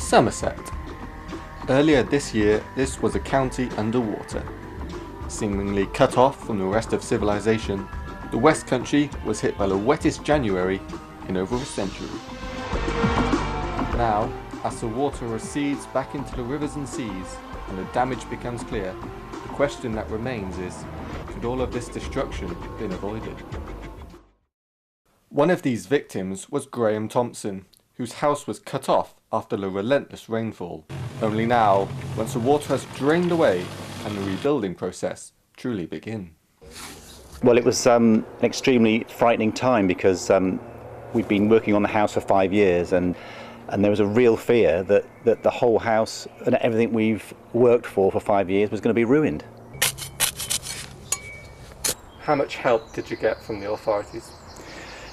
Somerset. Earlier this year, this was a county underwater. Seemingly cut off from the rest of civilization, the West Country was hit by the wettest January in over a century. Now, as the water recedes back into the rivers and seas and the damage becomes clear, the question that remains is, could all of this destruction have been avoided? One of these victims was Graham Thompson, whose house was cut off after the relentless rainfall. Only now, once the water has drained away, can the rebuilding process truly begin. Well, it was an extremely frightening time because we'd been working on the house for 5 years and there was a real fear that the whole house and everything we've worked for 5 years was going to be ruined. How much help did you get from the authorities?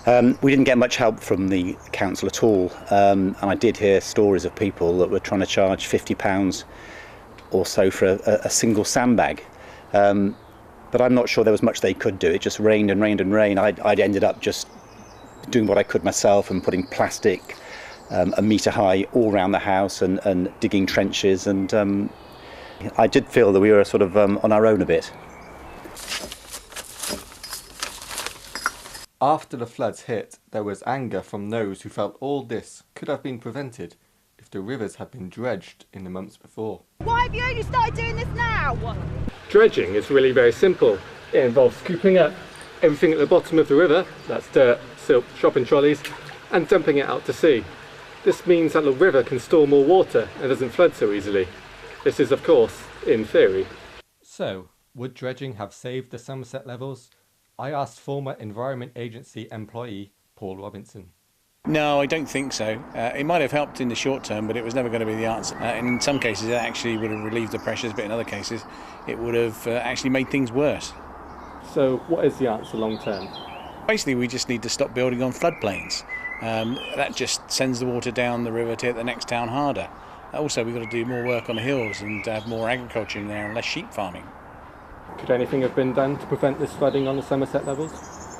We didn't get much help from the council at all, and I did hear stories of people that were trying to charge £50 or so for a single sandbag, but I'm not sure there was much they could do. It just rained and rained and rained. I'd ended up just doing what I could myself and putting plastic a metre high all around the house and digging trenches, and I did feel that we were sort of on our own a bit. After the floods hit, there was anger from those who felt all this could have been prevented if the rivers had been dredged in the months before. Why have you only started doing this now? Dredging is really very simple. It involves scooping up everything at the bottom of the river, that's dirt, silt, shopping trolleys, and dumping it out to sea. This means that the river can store more water and doesn't flood so easily. This is, of course, in theory. So, would dredging have saved the Somerset levels? I asked former Environment Agency employee Paul Robinson. No, I don't think so. It might have helped in the short term, but it was never going to be the answer. In some cases, it actually would have relieved the pressures, but in other cases, it would have actually made things worse. So, what is the answer long term? Basically, we just need to stop building on floodplains. That just sends the water down the river to hit the next town harder. Also, we've got to do more work on the hills and have more agriculture in there and less sheep farming. Could anything have been done to prevent this flooding on the Somerset levels?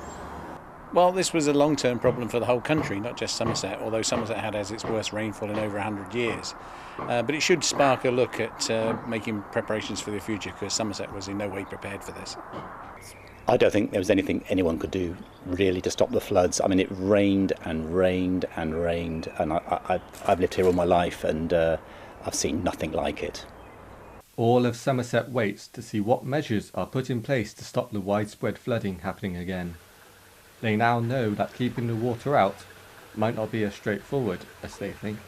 Well, this was a long-term problem for the whole country, not just Somerset, although Somerset had as its worst rainfall in over 100 years. But it should spark a look at making preparations for the future, because Somerset was in no way prepared for this. I don't think there was anything anyone could do really to stop the floods. I mean, it rained and rained and rained, and I've lived here all my life, and I've seen nothing like it. All of Somerset waits to see what measures are put in place to stop the widespread flooding happening again. They now know that keeping the water out might not be as straightforward as they think.